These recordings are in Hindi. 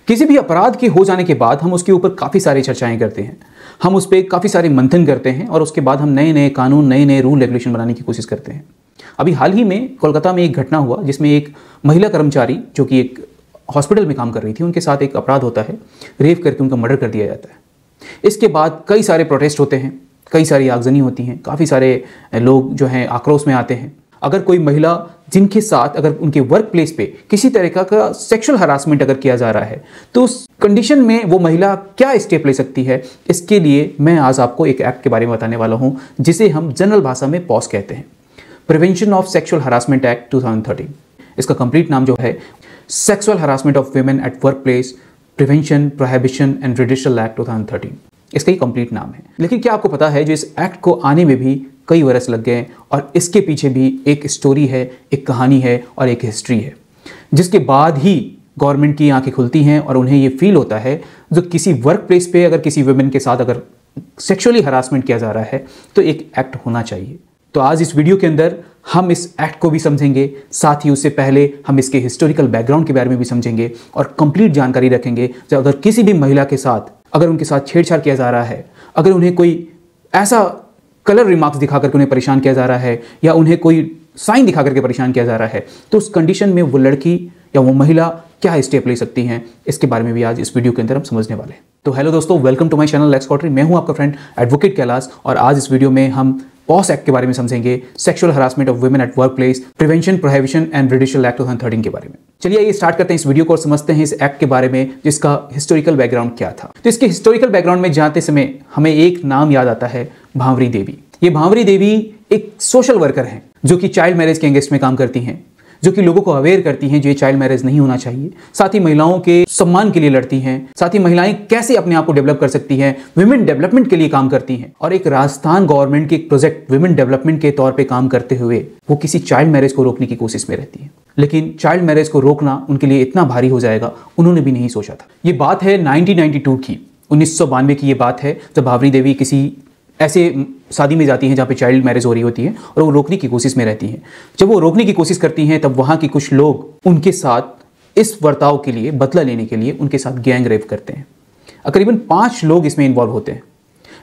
किसी भी अपराध के हो जाने के बाद हम उसके ऊपर काफ़ी सारी चर्चाएं करते हैं, हम उस पर काफ़ी सारे मंथन करते हैं और उसके बाद हम नए नए कानून, नए नए रूल रेगुलेशन बनाने की कोशिश करते हैं। अभी हाल ही में कोलकाता में एक घटना हुआ जिसमें एक महिला कर्मचारी जो कि एक हॉस्पिटल में काम कर रही थी, उनके साथ एक अपराध होता है, रेप करके उनका मर्डर कर दिया जाता है। इसके बाद कई सारे प्रोटेस्ट होते हैं, कई सारी आगजनी होती हैं, काफ़ी सारे लोग जो हैं आक्रोश में आते हैं। अगर कोई महिला जिनके साथ अगर उनके वर्क प्लेस पे किसी तरह का सेक्सुअल हरासमेंट अगर किया जा रहा है तो उस कंडीशन में वो महिला क्या स्टेप ले सकती है, इसके लिए मैं आज आपको एक एक्ट के बारे में बताने वाला हूं जिसे हम जनरल भाषा में पॉस कहते हैं, prevention of sexual harassment act 2013। इसका कंप्लीट नाम जो है sexual harassment of women at work place prevention prohibition and redressal act 2013, इसका ही कंप्लीट नाम है। लेकिन क्या आपको पता है जो इस एक्ट को आने में भी कई वर्ष लग गए और इसके पीछे भी एक स्टोरी है, एक कहानी है और एक हिस्ट्री है, जिसके बाद ही गवर्नमेंट की आंखें खुलती हैं और उन्हें ये फील होता है जो किसी वर्क प्लेस पे अगर किसी वुमेन के साथ अगर सेक्सुअली हरासमेंट किया जा रहा है तो एक एक्ट होना चाहिए। तो आज इस वीडियो के अंदर हम इस एक्ट को भी समझेंगे, साथ ही उससे पहले हम इसके हिस्टोरिकल बैकग्राउंड के बारे में भी समझेंगे और कंप्लीट जानकारी रखेंगे जो अगर किसी भी महिला के साथ अगर उनके साथ छेड़छाड़ किया जा रहा है, अगर उन्हें कोई ऐसा कलर रिमार्क्स दिखा करके उन्हें परेशान किया जा रहा है या उन्हें कोई साइन दिखा करके परेशान किया जा रहा है तो उस कंडीशन में वो लड़की या वो महिला क्या स्टेप ले सकती हैं, इसके बारे में भी आज इस वीडियो के अंदर हम समझने वाले हैं। तो हेलो दोस्तों, वेलकम टू माय चैनल लेक्स कॉटरी। मैं हूं आपका फ्रेंड एडवोकेट कैलाश और आज इस वीडियो में हम पॉस एक्ट के बारे में समझेंगे, sexual harassment of women at work place prevention prohibition and redressal act 2013 के बारे में। चलिए ये स्टार्ट करते हैं इस वीडियो को और समझते हैं इस एक्ट के बारे में जिसका हिस्टोरिकल बैकग्राउंड क्या था। तो इसके हिस्टोरिकल बैकग्राउंड में जाते समय हमें एक नाम याद आता है, भांवरी देवी। ये भांवरी देवी एक सोशल वर्कर हैं जो कि चाइल्ड मैरिज के अगेंस्ट में काम करती हैं, जो कि लोगों को अवेयर करती हैं जो ये चाइल्ड मैरिज नहीं होना चाहिए, साथ ही महिलाओं के सम्मान के लिए लड़ती हैं, साथ ही महिलाएं कैसे अपने आप को डेवलप कर सकती हैं, वुमेन डेवलपमेंट के लिए काम करती हैं और एक राजस्थान गवर्नमेंट के एक प्रोजेक्ट वुमेन डेवलपमेंट के तौर पे काम करते हुए वो किसी चाइल्ड मैरिज को रोकने की कोशिश में रहती है। लेकिन चाइल्ड मैरिज को रोकना उनके लिए इतना भारी हो जाएगा उन्होंने भी नहीं सोचा था। ये बात है 1992 की, 1992 की ये बात है जब भांवरी देवी किसी ऐसे शादी में जाती हैं जहाँ पे चाइल्ड मैरिज हो रही होती है और वो रोकने की कोशिश में रहती हैं। जब वो रोकने की कोशिश करती हैं तब वहाँ के कुछ लोग उनके साथ इस बर्ताव के लिए, बदला लेने के लिए उनके साथ गैंग रेप करते हैं। करीबन 5 लोग इसमें इन्वॉल्व होते हैं।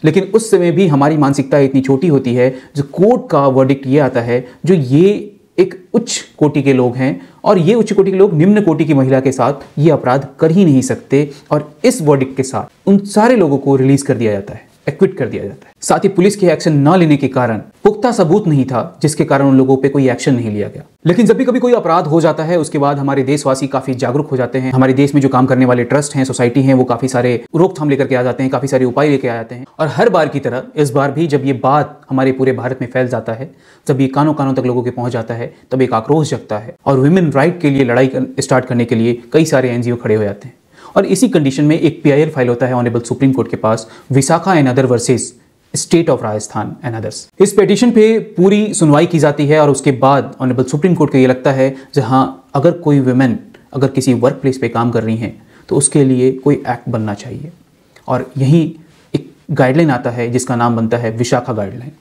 लेकिन उस समय भी हमारी मानसिकता इतनी छोटी होती है जो कोर्ट का वर्डिक्ट ये आता है जो ये एक उच्च कोटि के लोग हैं और ये उच्च कोटि के लोग निम्न कोटि की महिला के साथ ये अपराध कर ही नहीं सकते और इस वर्डिक्ट के साथ उन सारे लोगों को रिलीज कर दिया जाता है, एक्विट कर दिया जाता है। साथ ही पुलिस के एक्शन न लेने के कारण पुख्ता सबूत नहीं था जिसके कारण उन लोगों पे कोई एक्शन नहीं लिया गया। लेकिन जब भी कभी कोई अपराध हो जाता है उसके बाद हमारे देशवासी काफी जागरूक हो जाते हैं। हमारे देश में जो काम करने वाले ट्रस्ट हैं, सोसाइटी हैं, वो काफी सारे रोकथाम लेकर के आ जाते हैं, काफी सारे उपाय लेकर आ जाते हैं और हर बार की तरह इस बार भी जब ये बात हमारे पूरे भारत में फैल जाता है, जब ये कानों कानों तक लोगों के पहुंच जाता है तब एक आक्रोश जगता है और वुमेन राइट के लिए लड़ाई स्टार्ट करने के लिए कई सारे एनजीओ खड़े हो जाते हैं। और इसी कंडीशन में एक PIL फाइल होता है ऑनरेबल सुप्रीम कोर्ट के पास, Vishakha and other versus state of Rajasthan and others. इस पिटीशन पे पूरी सुनवाई की जाती है और उसके बाद ऑनरेबल सुप्रीम कोर्ट को ये लगता है जहां अगर कोई वुमेन अगर किसी वर्क प्लेस पे काम कर रही हैं तो उसके लिए कोई एक्ट बनना चाहिए और यही एक गाइडलाइन आता है जिसका नाम बनता है विशाखा गाइडलाइन।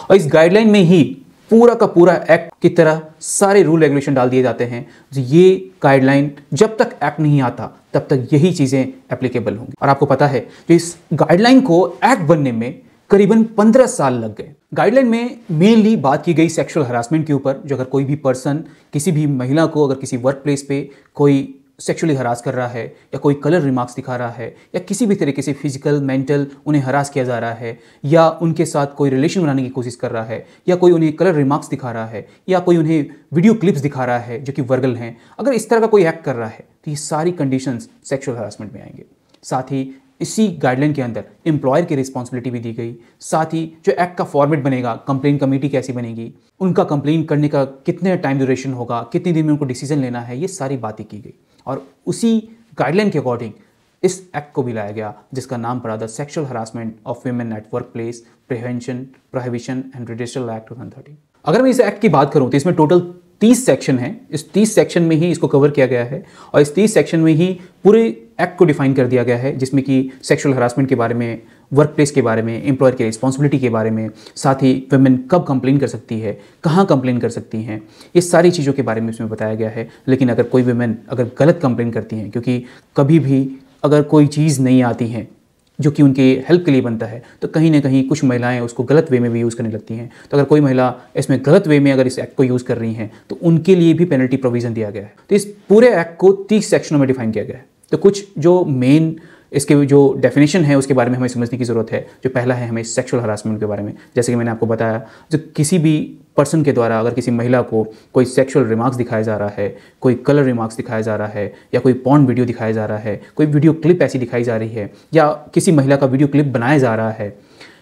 और इस गाइडलाइन में ही पूरा का पूरा एक्ट की तरह सारे रूल रेगुलेशन डाल दिए जाते हैं। ये गाइडलाइन जब तक एक्ट नहीं आता तब तक यही चीज़ें एप्लीकेबल होंगी। और आपको पता है कि इस गाइडलाइन को एक्ट बनने में करीबन 15 साल लग गए। गाइडलाइन में मेनली बात की गई सेक्सुअल हरासमेंट के ऊपर, जो अगर कोई भी पर्सन किसी भी महिला को अगर किसी वर्क प्लेस पे कोई सेक्सुअली हरास कर रहा है या कोई कलर रिमार्क्स दिखा रहा है या किसी भी तरीके से फिजिकल मेंटल उन्हें हरास किया जा रहा है या उनके साथ कोई रिलेशन बनाने की कोशिश कर रहा है या कोई उन्हें कलर रिमार्क्स दिखा रहा है या कोई उन्हें वीडियो क्लिप्स दिखा रहा है जो कि वर्गल हैं, अगर इस तरह का कोई एक्ट कर रहा है तो ये सारी कंडीशंस सेक्सुअल हरासमेंट में आएंगे। साथ ही इसी गाइडलाइन के अंदर एम्प्लॉयर की रिस्पॉन्सिबिलिटी भी दी गई। साथ ही जो एक्ट का फॉर्मेट बनेगा, कंप्लेन कमेटी कैसी बनेगी, उनका कंप्लेन करने का कितने टाइम ड्यूरेशन होगा, कितने दिन में उनको डिसीजन लेना है, ये सारी बातें की गई और उसी गाइडलाइन के अकॉर्डिंग इस एक्ट को भी लाया गया जिसका नाम पड़ा the sexual harassment of women at work place prevention prohibition and redressal act 2013। अगर मैं इस एक्ट की बात करूं तो इसमें टोटल 30 सेक्शन है। इस 30 सेक्शन में ही इसको कवर किया गया है और इस 30 सेक्शन में ही पूरे एक्ट को डिफाइन कर दिया गया है जिसमें कि सेक्सुअल हरासमेंट के बारे में वर्क प्लेस के बारे में, एम्प्लॉयर की रिस्पॉन्सिबिलिटी के बारे में, साथ ही वुमेन कब कंप्लेन कर सकती है, कहाँ कंप्लेन कर सकती हैं, ये सारी चीज़ों के बारे में इसमें बताया गया है। लेकिन अगर कोई वुमेन अगर गलत कंप्लेन करती हैं, क्योंकि कभी भी अगर कोई चीज़ नहीं आती हैं जो कि उनके हेल्प के लिए बनता है, तो कहीं ना कहीं कुछ महिलाएं उसको गलत वे में भी यूज़ करने लगती हैं। तो अगर कोई महिला इसमें गलत वे में अगर इस एक्ट को यूज़ कर रही हैं तो उनके लिए भी पेनल्टी प्रोविज़न दिया गया है। तो इस पूरे एक्ट को 30 सेक्शनों में डिफाइन किया गया है। तो कुछ जो मेन इसके जो डेफिनेशन है उसके बारे में हमें समझने की ज़रूरत है। जो पहला है हमें सेक्सुअल हरासमेंट के बारे में, जैसे कि मैंने आपको बताया, जो किसी भी पर्सन के द्वारा अगर किसी महिला को कोई सेक्सुअल रिमार्क्स दिखाया जा रहा है, कोई कलर रिमार्क्स दिखाया जा रहा है, या कोई पॉर्न वीडियो दिखाया जा रहा है, कोई वीडियो क्लिप ऐसी दिखाई जा रही है, या किसी महिला का वीडियो क्लिप बनाया जा रहा है,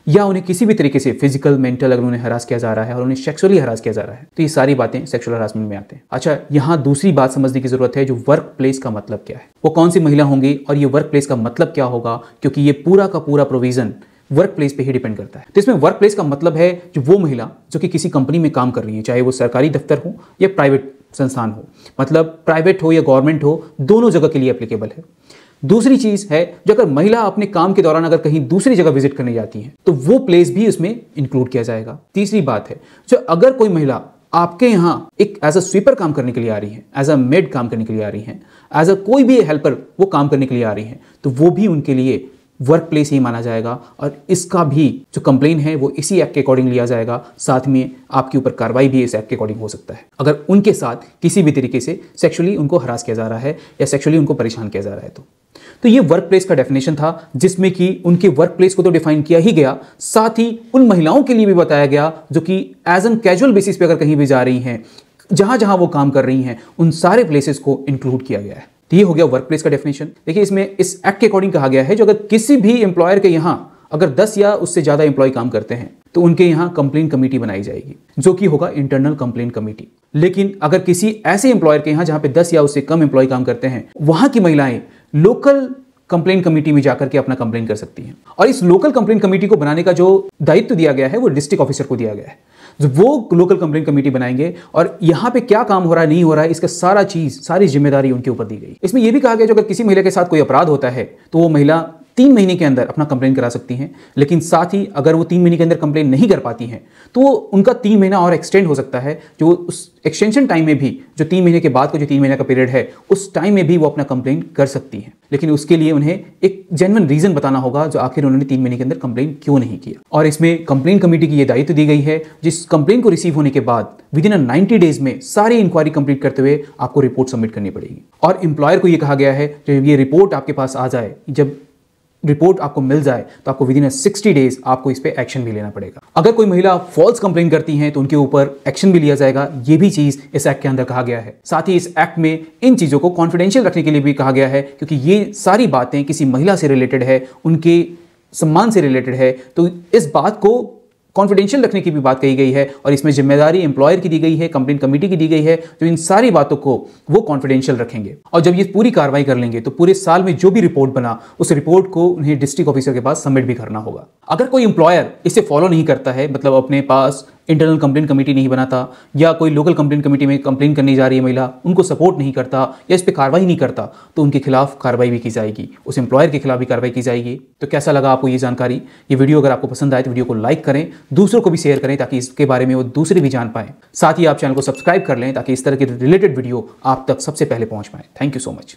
या उन्हें किसी भी तरीके से फिजिकल, मेंटल अगर उन्हें हरास किया जा रहा है और उन्हें सेक्सुअली हरास किया जा रहा है, तो ये सारी बातें सेक्सुअल हरासमेंट में आते हैं। अच्छा, यहाँ दूसरी बात समझने की जरूरत है, जो वर्क प्लेस का मतलब क्या है, वो कौन सी महिला होंगी और ये वर्क प्लेस का मतलब क्या होगा, क्योंकि ये पूरा का पूरा प्रोविजन वर्क प्लेस पे ही डिपेंड करता है। तो इसमें वर्क प्लेस का मतलब है जो वो महिला जो कि किसी कंपनी में काम कर रही है, चाहे वो सरकारी दफ्तर हो या प्राइवेट संस्थान हो, मतलब प्राइवेट हो या गवर्नमेंट हो, दोनों जगह के लिए एप्लीकेबल है। दूसरी चीज है, जो अगर महिला अपने काम के दौरान अगर कहीं दूसरी जगह विजिट करने जाती है तो वो प्लेस भी उसमें इंक्लूड किया जाएगा। तीसरी बात है, जो अगर कोई महिला आपके यहाँ एक एज अ स्वीपर काम करने के लिए आ रही है, एज अ मेड काम करने के लिए आ रही है, एज अ कोई भी हेल्पर वो काम करने के लिए आ रही है, तो वो भी उनके लिए वर्क प्लेस ही माना जाएगा और इसका भी जो कंप्लेन है वो इसी एक्ट के अकॉर्डिंग लिया जाएगा। साथ में आपके ऊपर कार्रवाई भी इस एक्ट के अकॉर्डिंग हो सकता है अगर उनके साथ किसी भी तरीके से सेक्सुअली उनको हरास किया जा रहा है या सेक्सुअली उनको परेशान किया जा रहा है। तो ये वर्क प्लेस का डेफिनेशन था, जिसमें कि उनके वर्क प्लेस को तो डिफाइन किया ही गया, साथ ही उन महिलाओं के लिए भी बताया गया जो कि एज एन कैजुअल बेसिस पे अगर कहीं भी जा रही हैं, जहां जहां वो काम कर रही हैं, उन सारे प्लेसेस को इंक्लूड किया गया है। तो ये हो गया वर्क प्लेस का डेफिनेशन। देखिए, इसमें इस एक्ट के अकॉर्डिंग कहा गया है, जो अगर किसी भी एम्प्लॉयर के यहां अगर 10 या उससे ज्यादा एम्प्लॉय काम करते हैं तो उनके यहां कंप्लेंट कमेटी बनाई जाएगी, जो कि होगा इंटरनल कंप्लेंट कमेटी। लेकिन अगर किसी ऐसे एम्प्लॉयर के यहां जहां पे 10 या उससे कम एम्प्लॉय काम करते हैं, वहां की महिलाएं लोकल कंप्लेंट कमेटी में जाकर के अपना कंप्लेंट कर सकती हैं। और इस लोकल कंप्लेंट कमेटी को बनाने का जो दायित्व दिया गया है वो डिस्ट्रिक्ट ऑफिसर को दिया गया है, जो वो लोकल कंप्लेंट कमेटी बनाएंगे और यहाँ पे क्या काम हो रहा है, नहीं हो रहा है, इसका सारी जिम्मेदारी उनके ऊपर दी गई। इसमें यह भी कहा गया, जो अगर किसी महिला के साथ कोई अपराध होता है तो वो महिला 3 महीने के अंदर अपना कंप्लेन करा सकती हैं। लेकिन साथ ही अगर वो 3 महीने के अंदर कंप्लेन नहीं कर पाती हैं तो उनका 3 महीना और एक्सटेंड हो सकता है, जो उस एक्सटेंशन टाइम में भी, जो 3 महीने के बाद का जो 3 महीने का पीरियड है, उस टाइम में भी वो अपना कंप्लेन कर सकती हैं। लेकिन उसके लिए उन्हें एक जेन्युइन रीजन बताना होगा, जो आखिर उन्होंने 3 महीने के अंदर कंप्लेन क्यों नहीं किया। और इसमें कंप्लेन कमेटी की यह दायित्व दी गई है, जिस कंप्लेन को रिसीव होने के बाद विद इन 90 डेज में सारी इंक्वायरी कंप्लीट करते हुए आपको रिपोर्ट सबमिट करनी पड़ेगी। और एम्प्लॉयर को यह कहा गया है, जब ये रिपोर्ट आपके पास आ जाए, जब रिपोर्ट आपको मिल जाए, तो आपको विद इन 60 डेज आपको इस पे एक्शन भी लेना पड़ेगा। अगर कोई महिला फॉल्स कंप्लेन करती हैं तो उनके ऊपर एक्शन भी लिया जाएगा। ये भी चीज इस एक्ट के अंदर कहा गया है। साथ ही इस एक्ट में इन चीजों को कॉन्फिडेंशियल रखने के लिए भी कहा गया है, क्योंकि ये सारी बातें किसी महिला से रिलेटेड है, उनके सम्मान से रिलेटेड है, तो इस बात को कॉन्फिडेंशियल रखने की भी बात कही गई है। और इसमें जिम्मेदारी एम्प्लॉयर की दी गई है, कंप्लेंट कमेटी की दी गई है, जो इन सारी बातों को वो कॉन्फिडेंशियल रखेंगे। और जब ये पूरी कार्रवाई कर लेंगे तो पूरे साल में जो भी रिपोर्ट बना, उस रिपोर्ट को उन्हें डिस्ट्रिक्ट ऑफिसर के पास सबमिट भी करना होगा। अगर कोई एम्प्लॉयर इसे फॉलो नहीं करता है, मतलब अपने पास इंटरनल कंप्लेंट कमेटी नहीं बनाता, या कोई लोकल कंप्लेंट कमेटी में कंप्लेन करने जा रही है महिला, उनको सपोर्ट नहीं करता या इस पर कार्रवाई नहीं करता, तो उनके खिलाफ कार्रवाई भी की जाएगी, उस एम्प्लॉयर के खिलाफ भी कार्रवाई की जाएगी। तो कैसा लगा आपको ये जानकारी? ये वीडियो अगर आपको पसंद आए तो वीडियो को लाइक करें, दूसरों को भी शेयर करें, ताकि इसके बारे में वो दूसरे भी जान पाएं। साथ ही आप चैनल को सब्सक्राइब कर लें, ताकि इस तरह के रिलेटेड वीडियो आप तक सबसे पहले पहुंच पाए। Thank you so much.